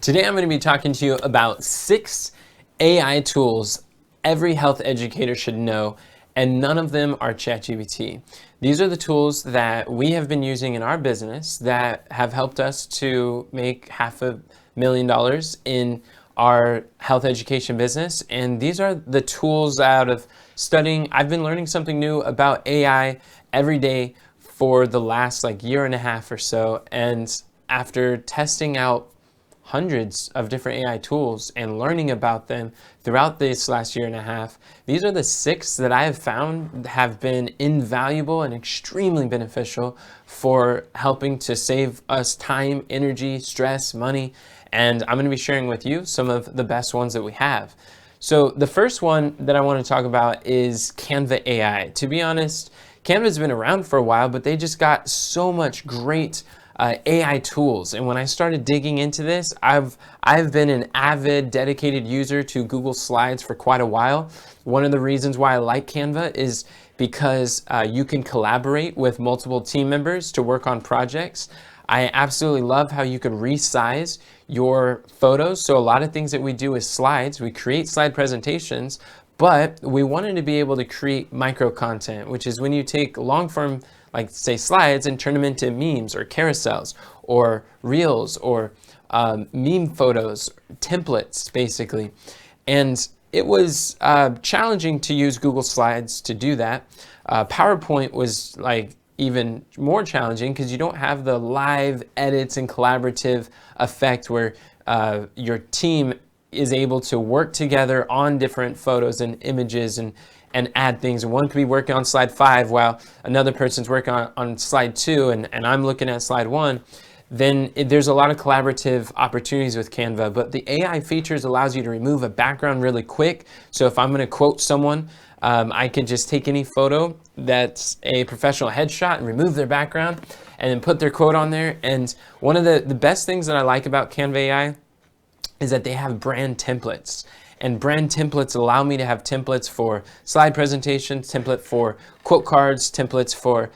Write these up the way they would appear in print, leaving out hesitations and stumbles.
Today I'm going to be talking to you about 6 AI tools every health educator should know, and none of them are ChatGPT. These are the tools that we have been using in our business that have helped us to make $500,000 in our health education business. And these are the tools out of studying. I've been learning something new about AI every day for the last year and a half or so. And after testing out hundreds of different AI tools and learning about them throughout this last year and a half, these are the 6 that I have found have been invaluable and extremely beneficial for helping to save us time, energy, stress, money. And I'm going to be sharing with you some of the best ones that we have. So the first one that I want to talk about is Canva AI. To be honest, Canva's been around for a while, but they just got so much great AI tools. And when I started digging into this, I've been an avid, dedicated user to Google Slides for quite a while. One of the reasons why I like Canva is because you can collaborate with multiple team members to work on projects. I absolutely love how you can resize your photos. So a lot of things that we do with slides, we create slide presentations, but we wanted to be able to create micro content, which is when you take long form, like say slides, and turn them into memes or carousels or reels or meme photos, templates basically. And it was challenging to use Google Slides to do that. PowerPoint was even more challenging because you don't have the live edits and collaborative effect where your team is able to work together on different photos and images and add things. And one could be working on slide 5 while another person's working on slide 2 and I'm looking at slide 1. Then there's a lot of collaborative opportunities with Canva, but the AI features allows you to remove a background really quick. So if I'm going to quote someone, I can just take any photo that's a professional headshot and remove their background and then put their quote on there. And one of the best things that I like about Canva AI is that they have brand templates. And brand templates allow me to have templates for slide presentations, template for quote cards, templates for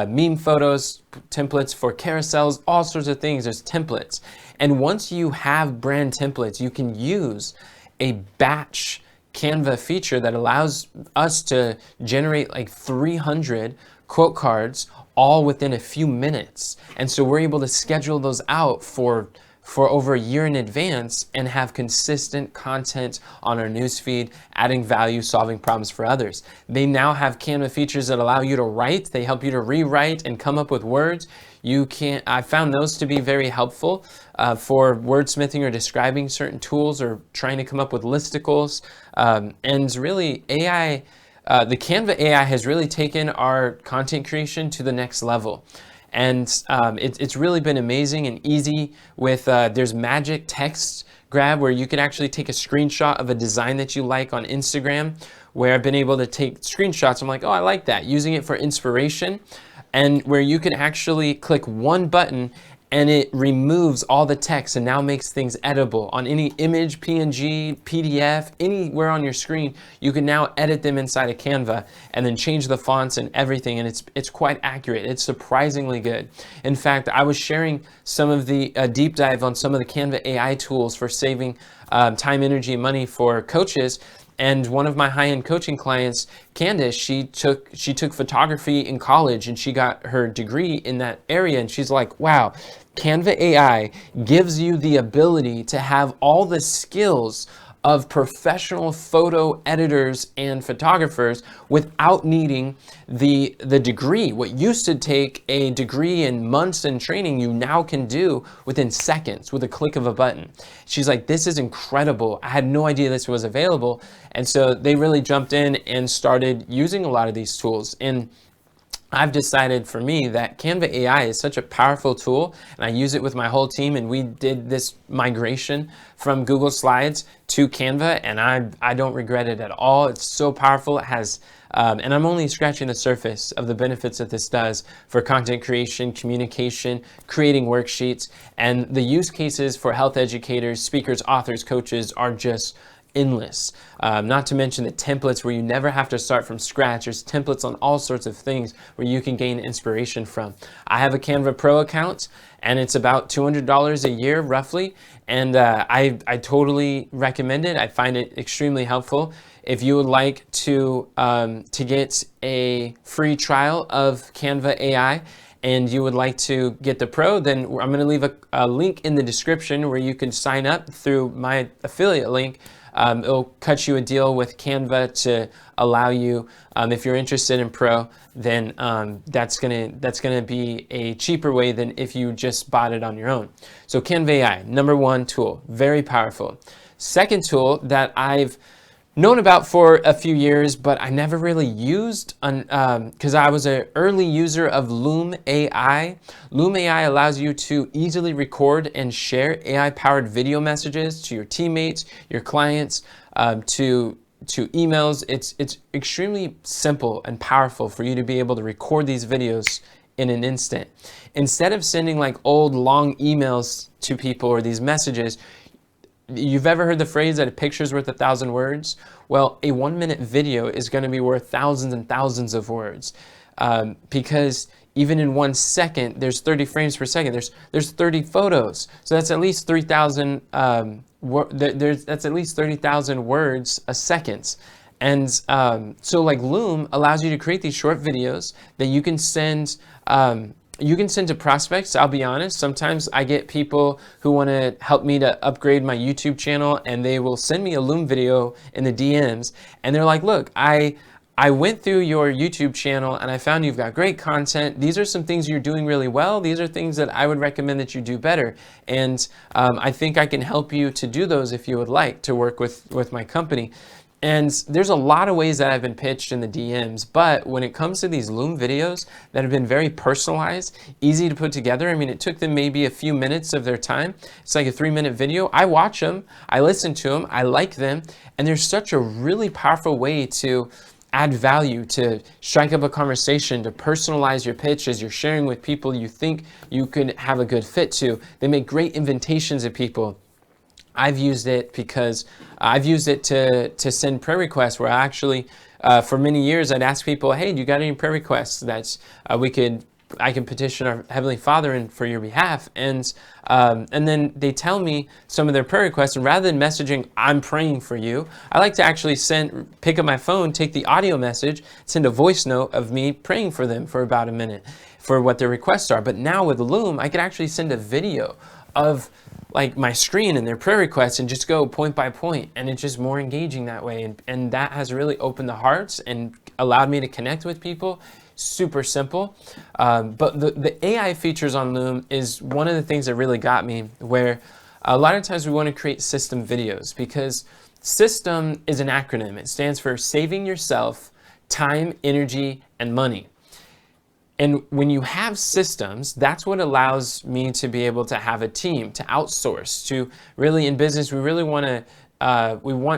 meme photos, templates for carousels, all sorts of things. There's templates. And once you have brand templates, you can use a batch Canva feature that allows us to generate 300 quote cards all within a few minutes. And so we're able to schedule those out for over a year in advance and have consistent content on our newsfeed, adding value, solving problems for others. They now have Canva features that allow you to write. They help you to rewrite and come up with words. I found those to be very helpful for wordsmithing or describing certain tools or trying to come up with listicles. And really AI, the Canva AI has really taken our content creation to the next level. And it's really been amazing and easy with, there's magic text grab where you can actually take a screenshot of a design that you like on Instagram, where I've been able to take screenshots. I'm like, oh, I like that, using it for inspiration, and where you can actually click one button and it removes all the text and now makes things editable on any image, PNG, PDF, anywhere on your screen. You can now edit them inside of Canva and then change the fonts and everything, and it's quite accurate. It's surprisingly good. In fact, I was sharing some of the deep dive on some of the Canva AI tools for saving time, energy, and money for coaches. And one of my high-end coaching clients, Candace, she took photography in college and she got her degree in that area. And she's like, wow, Canva AI gives you the ability to have all the skills of professional photo editors and photographers without needing the degree. What used to take a degree and months in training, you now can do within seconds with a click of a button. She's like, this is incredible. I had no idea this was available. And so they really jumped in and started using a lot of these tools. And I've decided for me that Canva AI is such a powerful tool, and I use it with my whole team, and we did this migration from Google Slides to Canva, and I don't regret it at all. It's so powerful. It has, and I'm only scratching the surface of the benefits that this does for content creation, communication, creating worksheets, and the use cases for health educators, speakers, authors, coaches are just endless. Not to mention the templates where you never have to start from scratch. There's templates on all sorts of things where you can gain inspiration from. I have a Canva Pro account, and it's about $200 a year roughly, and I totally recommend it. I find it extremely helpful. If you would like to get a free trial of Canva AI, and you would like to get the Pro, then I'm going to leave a link in the description where you can sign up through my affiliate link. It'll cut you a deal with Canva to allow you, if you're interested in Pro, then that's gonna be a cheaper way than if you just bought it on your own. So Canva AI, number one tool, very powerful. Second tool that I've known about for a few years, but I never really used because I was an early user of Loom AI. Loom AI allows you to easily record and share AI-powered video messages to your teammates, your clients, to emails. It's extremely simple and powerful for you to be able to record these videos in an instant. Instead of sending like old long emails to people or these messages, you've ever heard the phrase that a picture's worth 1,000 words? Well, a 1-minute video is going to be worth thousands and thousands of words, because even in 1 second, there's 30 frames per second. There's 30 photos, so that's at least 3,000. That's at least 30,000 words a second. And so like Loom allows you to create these short videos that you can send. You can send to prospects. I'll be honest, sometimes I get people who want to help me to upgrade my YouTube channel, and they will send me a Loom video in the DMs, and they're like, look, I went through your YouTube channel and I found you've got great content. These are some things you're doing really well. These are things that I would recommend that you do better. And I think I can help you to do those if you would like to work with my company. And there's a lot of ways that I've been pitched in the DMs, but when it comes to these Loom videos that have been very personalized, easy to put together, I mean, it took them maybe a few minutes of their time. It's like a 3-minute video. I watch them, I listen to them, I like them, and there's such a really powerful way to add value, to strike up a conversation, to personalize your pitch as you're sharing with people you think you could have a good fit to. They make great invitations to people. I've used it because I've used it to send prayer requests where I actually, for many years, I'd ask people, hey, do you got any prayer requests that I can petition our Heavenly Father in for your behalf? And then they tell me some of their prayer requests, and rather than messaging, I'm praying for you, I like to actually pick up my phone, take the audio message, send a voice note of me praying for them for about a minute for what their requests are. But now with Loom, I could actually send a video of like my screen and their prayer requests and just go point by point, and it's just more engaging that way, and that has really opened the hearts and allowed me to connect with people. Super simple, but the AI features on Loom is one of the things that really got me, where a lot of times we want to create system videos because system is an acronym. It stands for saving yourself time, energy, and money. And when you have systems, that's what allows me to be able to have a team, to outsource, to really, in business, we really want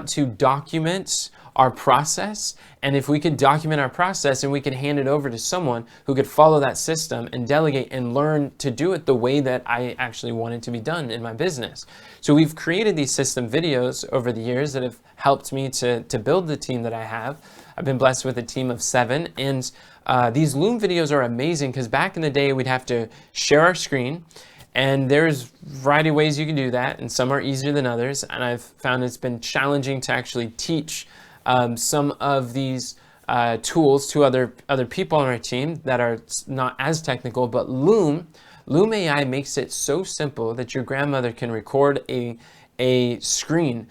to document our process. And if we could document our process and we could hand it over to someone who could follow that system and delegate and learn to do it the way that I actually want it to be done in my business. So we've created these system videos over the years that have helped me to build the team that I have. I've been blessed with a team of 7, and these Loom videos are amazing because back in the day we'd have to share our screen, and there's a variety of ways you can do that, and some are easier than others, and I've found it's been challenging to actually teach some of these tools to other people on our team that are not as technical. But Loom AI makes it so simple that your grandmother can record a screen,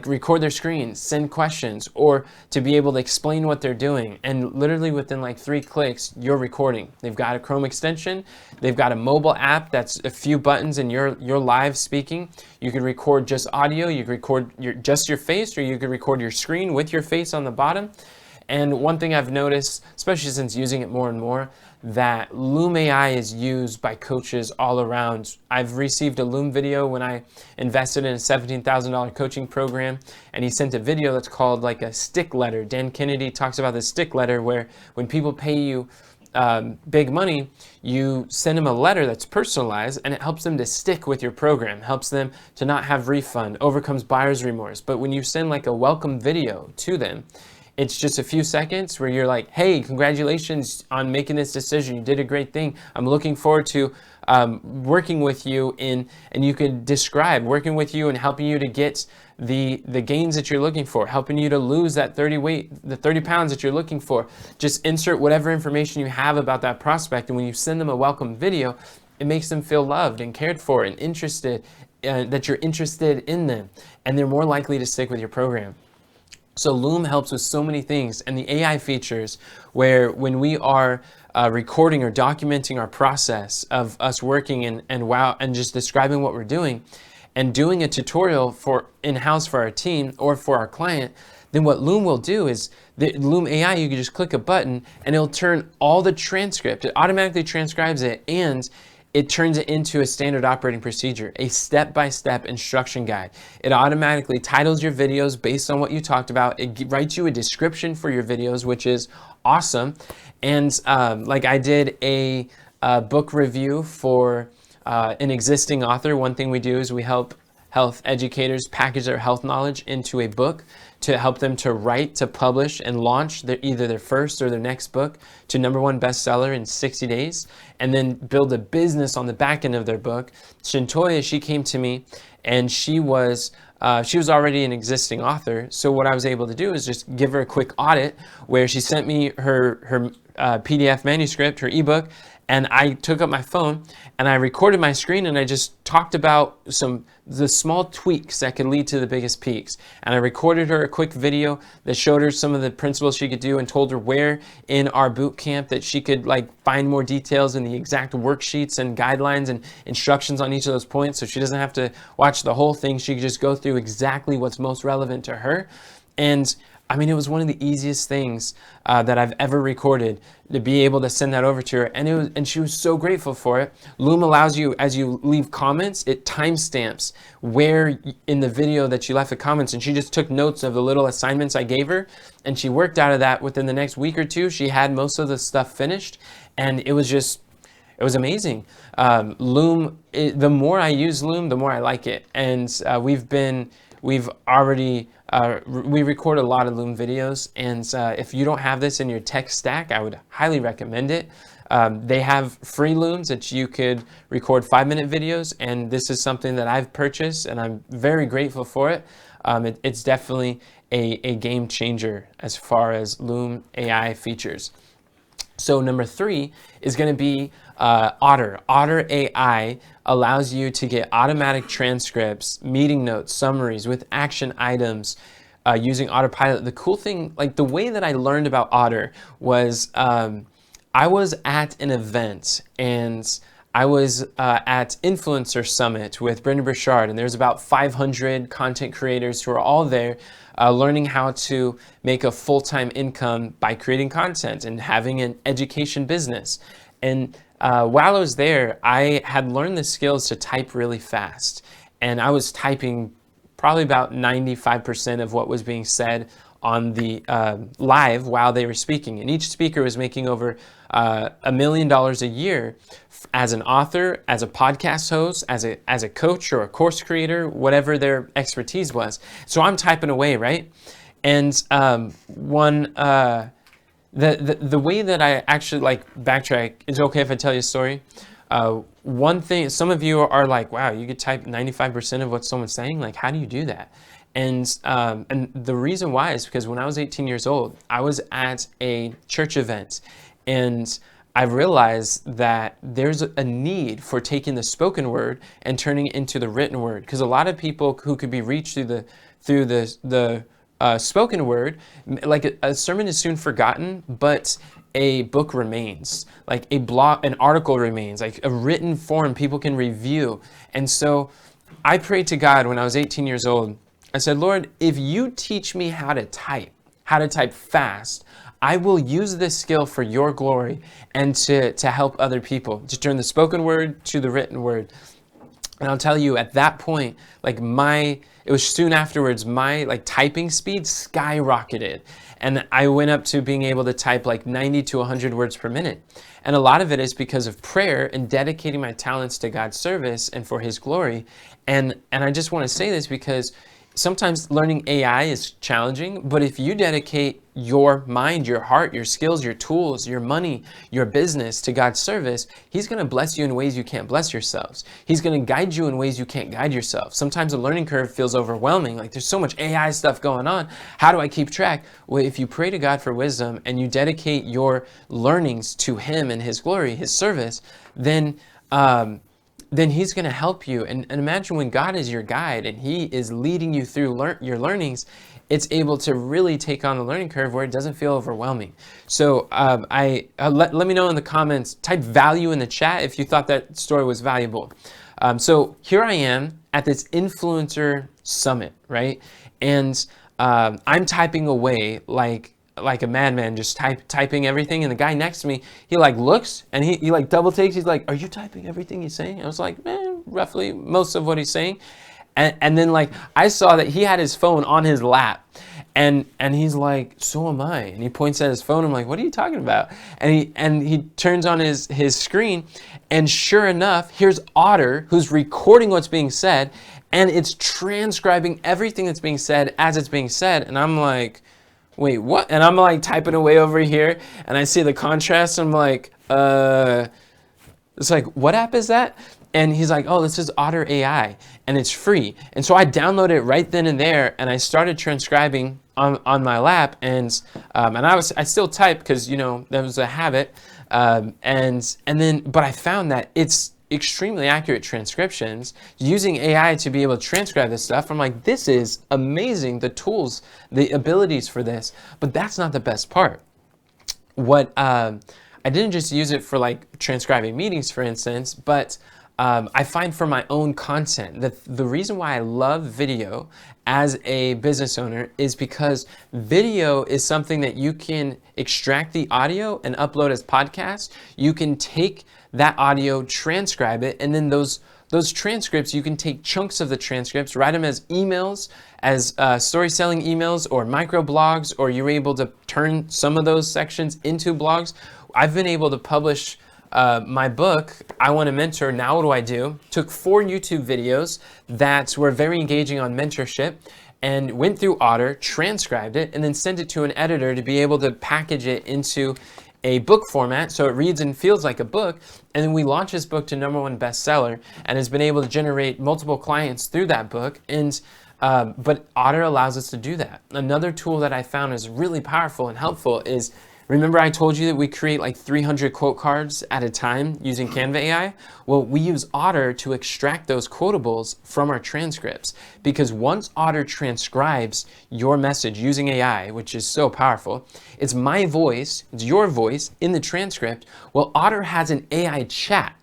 record their screen, send questions, or to be able to explain what they're doing. And literally within like 3 clicks, you're recording. They've got a Chrome extension. They've got a mobile app that's a few buttons and you're live speaking. You can record just audio. You can record just your face, or you can record your screen with your face on the bottom. And one thing I've noticed, especially since using it more and more, that Loom AI is used by coaches all around. I've received a Loom video when I invested in a $17,000 coaching program, and he sent a video that's called like a stick letter. Dan Kennedy talks about the stick letter, where when people pay you big money, you send them a letter that's personalized, and it helps them to stick with your program, helps them to not have refund, overcomes buyer's remorse. But when you send like a welcome video to them, it's just a few seconds where you're like, hey, congratulations on making this decision. You did a great thing. I'm looking forward to working with you and you could describe working with you and helping you to get the gains that you're looking for, helping you to lose that 30 pounds that you're looking for. Just insert whatever information you have about that prospect. And when you send them a welcome video, it makes them feel loved and cared for and interested, that you're interested in them. And they're more likely to stick with your program. So Loom helps with so many things, and the AI features where when we are recording or documenting our process of us working and just describing what we're doing and doing a tutorial for in-house for our team or for our client, then what Loom will do is the Loom AI, you can just click a button and it'll turn all the transcript. It automatically transcribes it and it turns it into a standard operating procedure, a step-by-step instruction guide. It automatically titles your videos based on what you talked about. It writes you a description for your videos, which is awesome. And like I did a book review for an existing author. One thing we do is we help health educators package their health knowledge into a book to help them to write, to publish, and launch either their first or their next book to #1 bestseller in 60 days, and then build a business on the back end of their book. Shintoya, she came to me, and she was already an existing author. So what I was able to do is just give her a quick audit where she sent me her PDF manuscript, her ebook, and I took up my phone and I recorded my screen and I just talked about the small tweaks that could lead to the biggest peaks. And I recorded her a quick video that showed her some of the principles she could do and told her where in our boot camp that she could like find more details in the exact worksheets and guidelines and instructions on each of those points. So she doesn't have to watch the whole thing. She could just go through exactly what's most relevant to her. And I mean, it was one of the easiest things that I've ever recorded to be able to send that over to her. And she was so grateful for it. Loom allows you, as you leave comments, it timestamps where in the video that you left the comments. And she just took notes of the little assignments I gave her. And she worked out of that within the next week or two. She had most of the stuff finished. And it was amazing. Loom, the more I use Loom, the more I like it. And we record a lot of Loom videos, and if you don't have this in your tech stack, I would highly recommend it. They have free Looms that you could record 5-minute videos, and this is something that I've purchased, and I'm very grateful for it. It's definitely a game changer as far as Loom AI features. So number 3 is going to be Otter. Otter AI allows you to get automatic transcripts, meeting notes, summaries with action items using autopilot. The cool thing, like the way that I learned about Otter was I was at an event and I was at Influencer Summit with Brendan Burchard, and there's about 500 content creators who are all there learning how to make a full-time income by creating content and having an education business. And while I was there, I had learned the skills to type really fast. And I was typing probably about 95% of what was being said on the live while they were speaking. And each speaker was making over $1 million a year as an author, as a podcast host, as a coach or a course creator, whatever their expertise was. So I'm typing away, right? And the way that I actually like backtrack, is it okay if I tell you a story? One thing, some of you are like, wow, you could type 95% of what someone's saying. Like, how do you do that? And the reason why is because when I was 18 years old, I was at a church event, and I realized that there's a need for taking the spoken word and turning it into the written word. Because a lot of people who could be reached through the spoken word, like a sermon is soon forgotten, but a book remains, like an article remains, like a written form people can review. And so I prayed to God when I was 18 years old. I said, Lord, if you teach me how to type fast, I will use this skill for your glory and to help other people, to turn the spoken word to the written word. And I'll tell you, at that point, like it was soon afterwards, my like typing speed skyrocketed. And I went up to being able to type like 90 to 100 words per minute. And a lot of it is because of prayer and dedicating my talents to God's service and for His glory. And I just want to say this because sometimes learning AI is challenging, but if you dedicate your mind, your heart, your skills, your tools, your money, your business to God's service, He's going to bless you in ways you can't bless yourselves. He's going to guide you in ways you can't guide yourself. Sometimes the learning curve feels overwhelming. Like there's so much AI stuff going on. How do I keep track? Well, if you pray to God for wisdom and you dedicate your learnings to Him and His glory, His service, then He's going to help you. And imagine when God is your guide and He is leading you through your learnings, it's able to really take on the learning curve where it doesn't feel overwhelming. So let me know in the comments, type value in the chat if you thought that story was valuable. So here I am at this influencer summit, right? And I'm typing away like a madman, just typing everything. And the guy next to me, he like looks and he like double takes. He's like, "Are you typing everything he's saying?" I was like, roughly most of what he's saying. And then like I saw that he had his phone on his lap, and he's like, "So am I." And he points at his phone. I'm like, "What are you talking about?" And he turns on his screen, and sure enough, here's Otter, who's recording what's being said, and it's transcribing everything that's being said as it's being said. And I'm like, wait, what? And I'm like typing away over here, and I see the contrast. I'm like, it's like, what app is that? And he's like, oh, this is Otter AI, and it's free. And so I downloaded it right then and there, and I started transcribing on my lap, and I still type because that was a habit, but I found that it's extremely accurate transcriptions using AI to be able to transcribe this stuff. I'm like, this is amazing, the tools, the abilities for this. But that's not the best part. I didn't just use it for like transcribing meetings, for instance, but I find for my own content that the reason why I love video as a business owner is because video is something that you can extract the audio and upload as podcasts. You can take that audio, transcribe it, and then those transcripts, you can take chunks of the transcripts, write them as emails, as story selling emails or micro blogs, or you're able to turn some of those sections into blogs. I've been able to publish my book, I Want to Mentor, Now What Do I Do? Took 4 YouTube videos that were very engaging on mentorship and went through Otter, transcribed it, and then sent it to an editor to be able to package it into a book format so it reads and feels like a book. And then we launched this book to #1 bestseller and has been able to generate multiple clients through that book. And but Otter allows us to do that. Another tool that I found is really powerful and helpful is, remember I told you that we create like 300 quote cards at a time using Canva AI? Well, we use Otter to extract those quotables from our transcripts, because once Otter transcribes your message using AI, which is so powerful, it's my voice, it's your voice in the transcript. Well, Otter has an AI chat.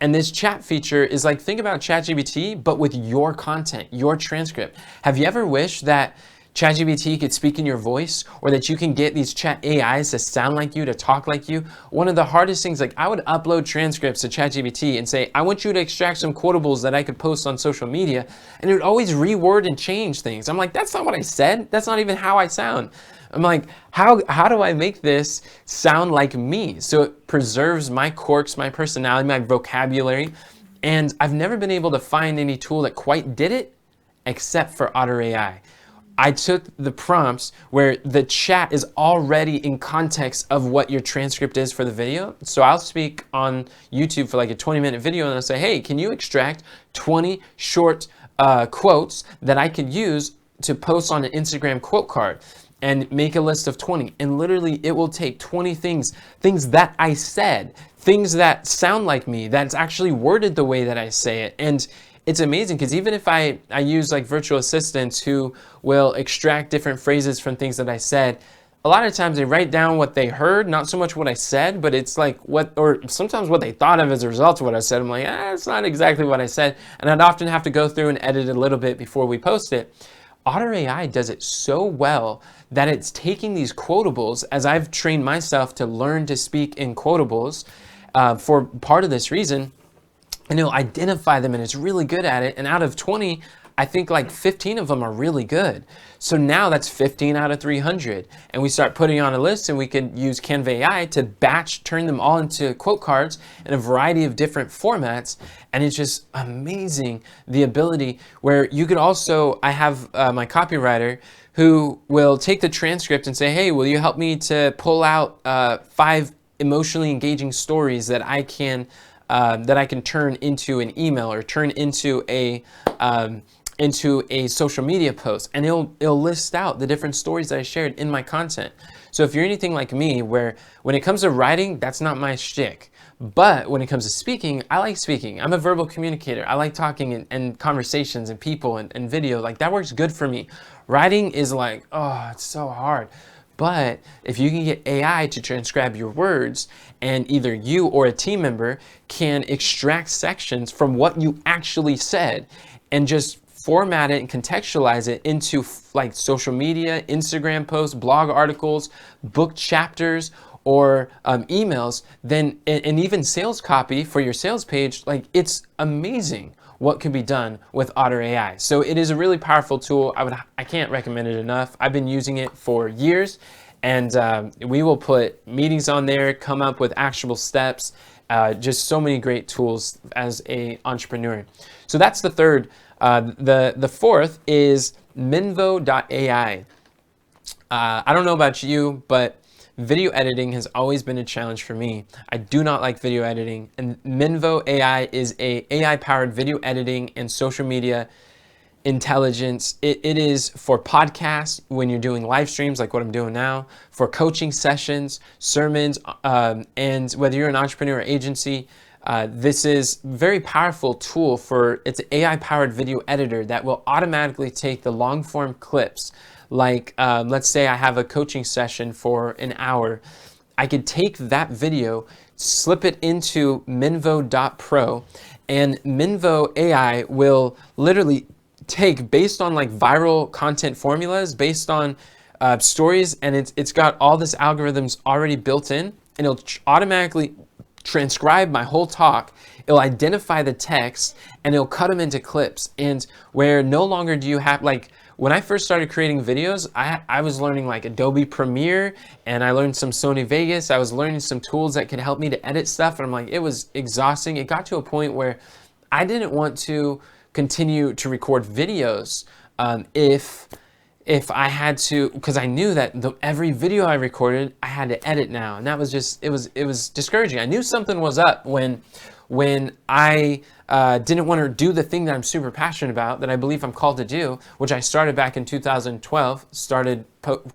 And this chat feature is like, think about ChatGPT, but with your content, your transcript. Have you ever wished that ChatGPT could speak in your voice, or that you can get these chat AIs to sound like you, to talk like you? One of the hardest things, like I would upload transcripts to ChatGPT and say, I want you to extract some quotables that I could post on social media, and it would always reword and change things. I'm like, that's not what I said. That's not even how I sound. I'm like, how do I make this sound like me? So it preserves my quirks, my personality, my vocabulary. And I've never been able to find any tool that quite did it except for Otter AI. I took the prompts where the chat is already in context of what your transcript is for the video. So I'll speak on YouTube for like a 20-minute video, and I'll say, hey, can you extract 20 short quotes that I could use to post on an Instagram quote card, and make a list of 20. And literally it will take 20 things that I said, things that sound like me, that's actually worded the way that I say it. And it's amazing because even if I use like virtual assistants who will extract different phrases from things that I said, a lot of times they write down what they heard, not so much what I said, but it's like or sometimes what they thought of as a result of what I said. I'm like, it's not exactly what I said. And I'd often have to go through and edit a little bit before we post it. Otter AI does it so well that it's taking these quotables, as I've trained myself to learn to speak in quotables for part of this reason. and it'll identify them, and it's really good at it. And out of 20, I think like 15 of them are really good. So now that's 15 out of 300. And we start putting on a list, and we can use Canva AI to batch, turn them all into quote cards in a variety of different formats. And it's just amazing, the ability where you could also, I have my copywriter who will take the transcript and say, hey, will you help me to pull out 5 emotionally engaging stories that I can turn into an email or turn into a social media post, and it'll list out the different stories that I shared in my content. So if you're anything like me, where when it comes to writing, that's not my shtick. But when it comes to speaking, I like speaking. I'm a verbal communicator. I like talking and conversations and people and video. Like, that works good for me. Writing is like, oh, it's so hard. But if you can get AI to transcribe your words, and either you or a team member can extract sections from what you actually said and just format it and contextualize it into like social media, Instagram posts, blog articles, book chapters, or emails, then, and even sales copy for your sales page, like, it's amazing what can be done with Otter AI. So it is a really powerful tool. I can't recommend it enough. I've been using it for years, and we will put meetings on there, come up with actionable steps, just so many great tools as a entrepreneur. So that's the third. The fourth is Minvo.ai. I don't know about you, but video editing has always been a challenge for me. I do not like video editing, and Minvo AI is a AI-powered video editing and social media intelligence. It is for podcasts, when you're doing live streams like what I'm doing now, for coaching sessions, sermons, and whether you're an entrepreneur or agency, this is a very powerful tool it's an AI-powered video editor that will automatically take the long-form clips. Like, let's say I have a coaching session for an hour. I could take that video, slip it into Minvo.pro, and Minvo AI will literally take, based on like viral content formulas, based on stories, and it's got all this algorithms already built in, and it'll automatically transcribe my whole talk. It'll identify the text, and it'll cut them into clips. And where no longer do you have, like, when I first started creating videos, I was learning like Adobe Premiere, and I learned some Sony Vegas. I was learning some tools that could help me to edit stuff, and I'm like, it was exhausting. It got to a point where I didn't want to continue to record videos if I had to, because I knew that every video I recorded, I had to edit now, and that was just, it was discouraging. I knew something was up when I didn't want to do the thing that I'm super passionate about, that I believe I'm called to do, which I started back in 2012, started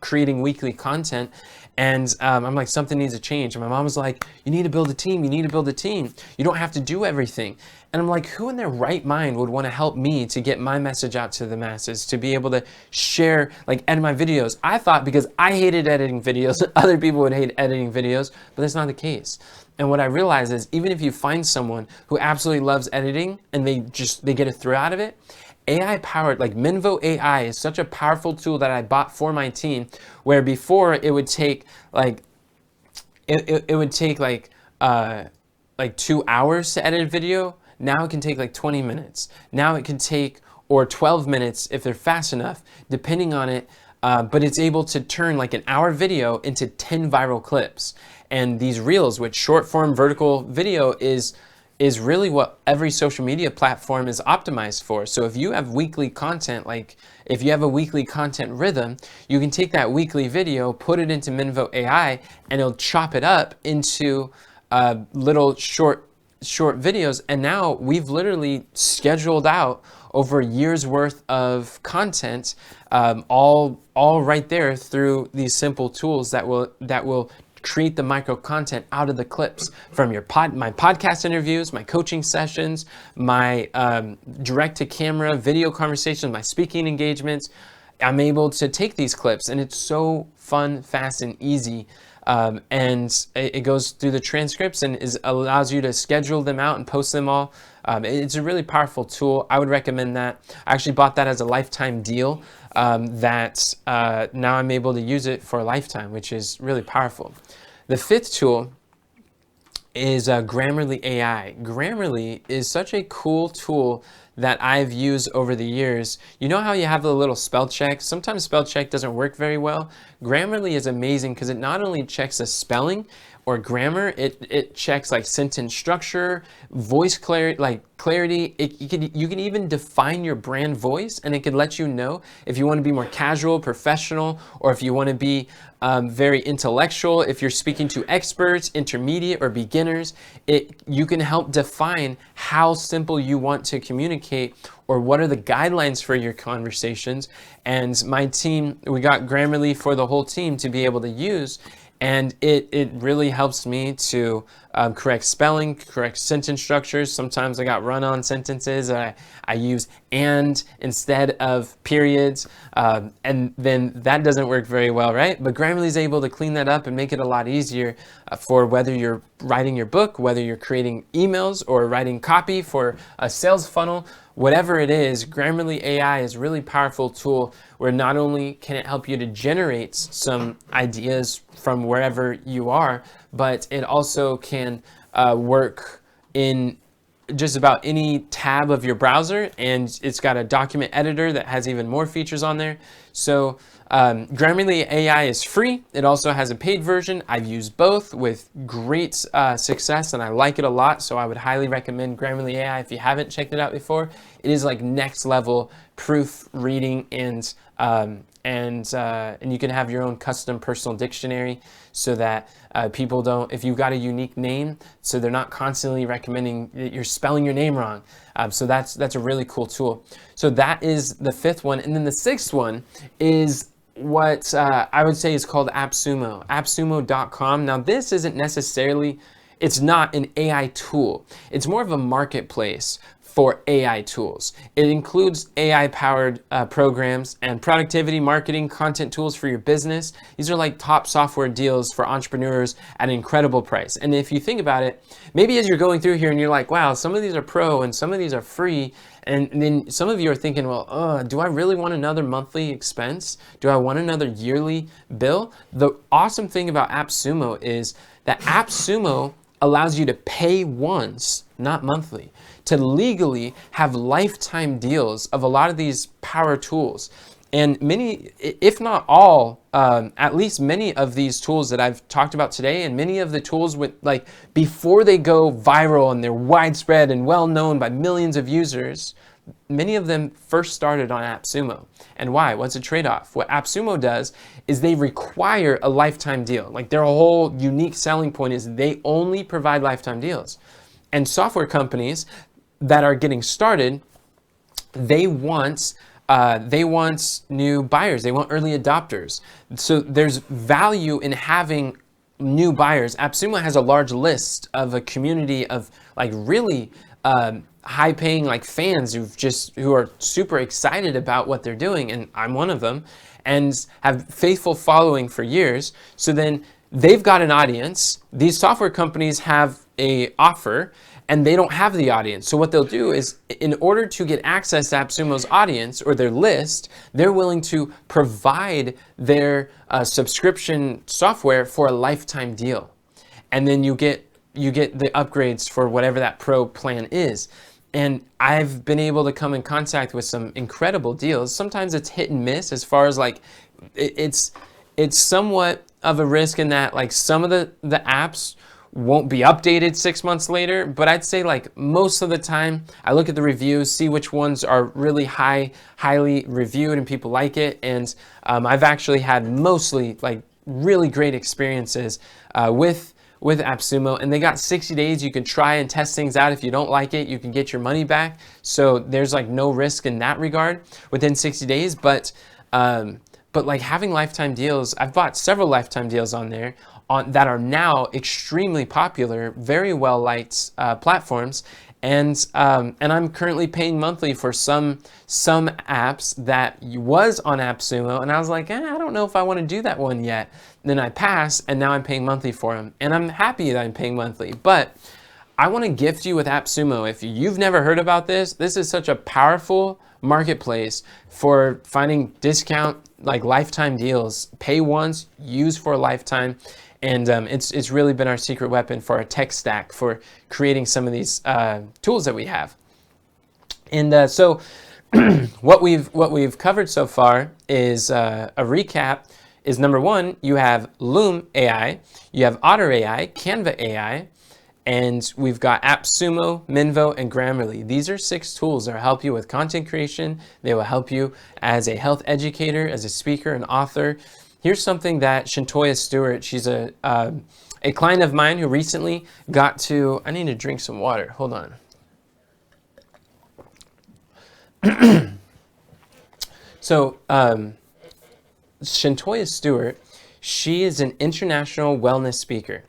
creating weekly content. And I'm like, something needs to change. And my mom was like, you need to build a team. You need to build a team. You don't have to do everything. And I'm like, who in their right mind would want to help me to get my message out to the masses, to be able to share, like, edit my videos? I thought because I hated editing videos, other people would hate editing videos, but that's not the case. And what I realized is, even if you find someone who absolutely loves editing and they get a thrill out of it, AI powered, like Minvo AI is such a powerful tool that I bought for my team, where before it would take like, it would take like 2 hours to edit a video. Now it can take like 20 minutes. Now it can take, or 12 minutes if they're fast enough, depending on it. But it's able to turn like an hour video into 10 viral clips. And these reels, which short form vertical video is really what every social media platform is optimized for. So if you have weekly content, like if you have a weekly content rhythm, you can take that weekly video, put it into Minvo AI, and it'll chop it up into little short videos. And now we've literally scheduled out over a year's worth of content, all right there through these simple tools that will create the micro content out of the clips from my podcast interviews, my coaching sessions, my direct to camera video conversations, my speaking engagements. I'm able to take these clips, and it's so fun, fast, and easy. And it goes through the transcripts and allows you to schedule them out and post them all. It's a really powerful tool. I would recommend that. I actually bought that as a lifetime deal, that now I'm able to use it for a lifetime, which is really powerful. The fifth tool is Grammarly AI. Grammarly is such a cool tool that I've used over the years. You know how you have the little spell check? Sometimes spell check doesn't work very well. Grammarly is amazing because it not only checks the spelling or grammar, it checks like sentence structure, voice clarity. You can even define your brand voice, and it can let you know if you want to be more casual, professional, or if you want to be very intellectual. If you're speaking to experts, intermediate, or beginners, you can help define how simple you want to communicate or what are the guidelines for your conversations. And my team, we got Grammarly for the whole team to be able to use. And it really helps me to correct spelling, correct sentence structures. Sometimes I got run-on sentences. I use and instead of periods. And then that doesn't work very well, right? But Grammarly is able to clean that up and make it a lot easier for whether you're writing your book, whether you're creating emails or writing copy for a sales funnel. Whatever it is, Grammarly AI is a really powerful tool where not only can it help you to generate some ideas from wherever you are, but it also can work in just about any tab of your browser, and it's got a document editor that has even more features on there. So Grammarly AI is free. It also has a paid version. I've used both with great success, and I like it a lot. So I would highly recommend Grammarly AI if you haven't checked it out before. It is like next level proofreading, and you can have your own custom personal dictionary so that people don't, if you've got a unique name, so they're not constantly recommending that you're spelling your name wrong. So that's a really cool tool. So that is the fifth one. And then the sixth one is what I would say is called AppSumo, appsumo.com. Now this isn't necessarily, it's not an AI tool. It's more of a marketplace for AI tools. It includes AI-powered programs and productivity, marketing, content tools for your business. These are like top software deals for entrepreneurs at an incredible price. And if you think about it, maybe as you're going through here and you're like, wow, some of these are pro and some of these are free. And then some of you are thinking, well, do I really want another monthly expense? Do I want another yearly bill? The awesome thing about AppSumo is that AppSumo allows you to pay once, not monthly, to legally have lifetime deals of a lot of these power tools. And many, if not all, at least many of these tools that I've talked about today, and many of the tools with like before they go viral and they're widespread and well known by millions of users, many of them first started on AppSumo. And why? What's a trade-off? What AppSumo does is they require a lifetime deal. Like their whole unique selling point is they only provide lifetime deals. And software companies that are getting started, they want new buyers. They want early adopters. So there's value in having new buyers. AppSumo has a large list of a community of like really high-paying like fans who are super excited about what they're doing, and I'm one of them, and have faithful following for years. So then they've got an audience. These software companies have a offer, and they don't have the audience. So what they'll do is, in order to get access to AppSumo's audience or their list, they're willing to provide their subscription software for a lifetime deal. And then you get the upgrades for whatever that pro plan is. And I've been able to come in contact with some incredible deals. Sometimes it's hit and miss as far as like, it's somewhat of a risk in that like some of the apps won't be updated 6 months later, but I'd say like most of the time I look at the reviews, see which ones are really highly reviewed and people like it. And I've actually had mostly like really great experiences with AppSumo, and they got 60 days. You can try and test things out. If you don't like it, you can get your money back. So there's like no risk in that regard within 60 days. But like having lifetime deals, I've bought several lifetime deals on there that are now extremely popular, very well liked platforms. And I'm currently paying monthly for some apps that was on AppSumo, and I was like, I don't know if I want to do that one yet. And then I passed, and now I'm paying monthly for them, and I'm happy that I'm paying monthly. But I want to gift you with AppSumo. If you've never heard about this is such a powerful marketplace for finding discount like lifetime deals. Pay once, use for a lifetime. And it's really been our secret weapon for our tech stack for creating some of these tools that we have. And so what we've covered so far is a recap. Is number one, you have Loom AI, you have Otter AI, Canva AI, and we've got AppSumo, Minvo, and Grammarly. These are 6 tools that will help you with content creation. They will help you as a health educator, as a speaker, an author. Here's something that Shantoya Stewart, she's a client of mine who recently got to, I need to drink some water, hold on. So Shantoya Stewart, she is an international wellness speaker,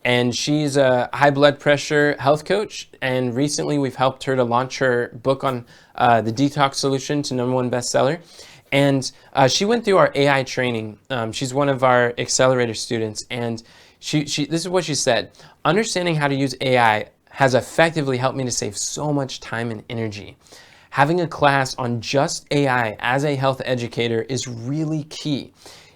and she's a high blood pressure health coach. And recently we've helped her to launch her book on the detox solution to #1 bestseller. And she went through our AI training. She's one of our accelerator students, and this is what she said: understanding how to use AI has effectively helped me to save so much time and energy. Having a class on just AI as a health educator is really key.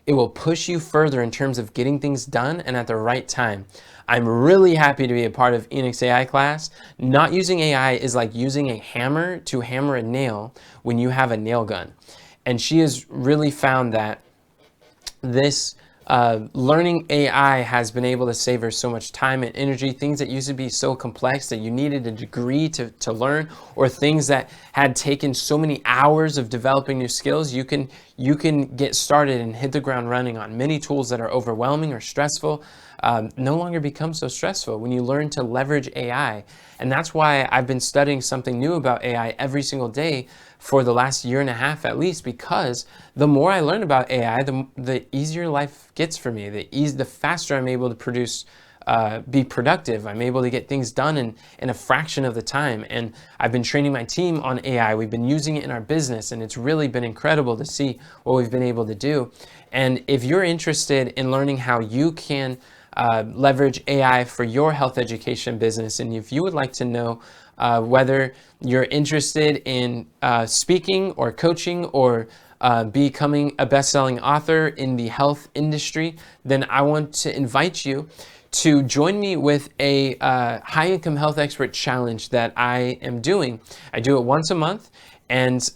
It will push you further in terms of getting things done and at the right time. I'm really happy to be a part of Enoch's AI class. Not using AI is like using a hammer to hammer a nail when you have a nail gun. And she has really found that this learning AI has been able to save her so much time and energy. Things that used to be so complex that you needed a degree to learn, or things that had taken so many hours of developing new skills, you can get started and hit the ground running on many tools that are overwhelming or stressful. No longer become so stressful when you learn to leverage AI. And that's why I've been studying something new about AI every single day for the last year and a half at least, because the more I learn about AI, the easier life gets for me. The faster I'm able to produce, be productive. I'm able to get things done in a fraction of the time. And I've been training my team on AI. We've been using it in our business, and it's really been incredible to see what we've been able to do. And if you're interested in learning how you can leverage AI for your health education business, and if you would like to know whether you're interested in speaking or coaching or becoming a best-selling author in the health industry, then I want to invite you to join me with a high-income health expert challenge that I am doing. I do it once a month. And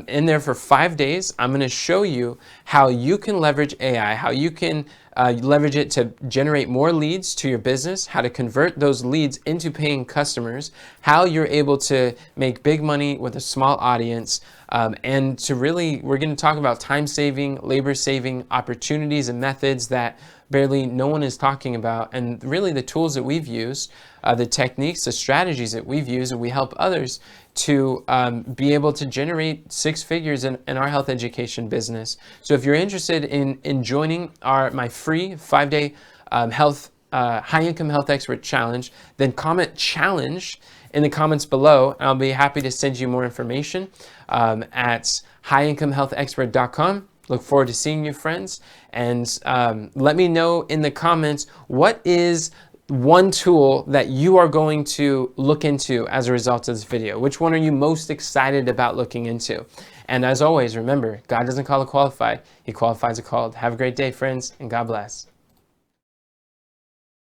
in there for 5 days, I'm going to show you how you can leverage AI, how you can leverage it to generate more leads to your business, how to convert those leads into paying customers, how you're able to make big money with a small audience, and to really, we're going to talk about time-saving, labor-saving opportunities and methods that barely no one is talking about, and really the tools that we've used, the techniques, the strategies that we've used, and we help others to be able to generate 6 figures in our health education business. So if you're interested in joining my free 5-day high-income health expert challenge, then comment challenge in the comments below. I'll be happy to send you more information at highincomehealthexpert.com. Look forward to seeing you, friends. And let me know in the comments, what is one tool that you are going to look into as a result of this video? Which one are you most excited about looking into? And as always, remember, God doesn't call the qualified, He qualifies the called. Have a great day, friends, and God bless.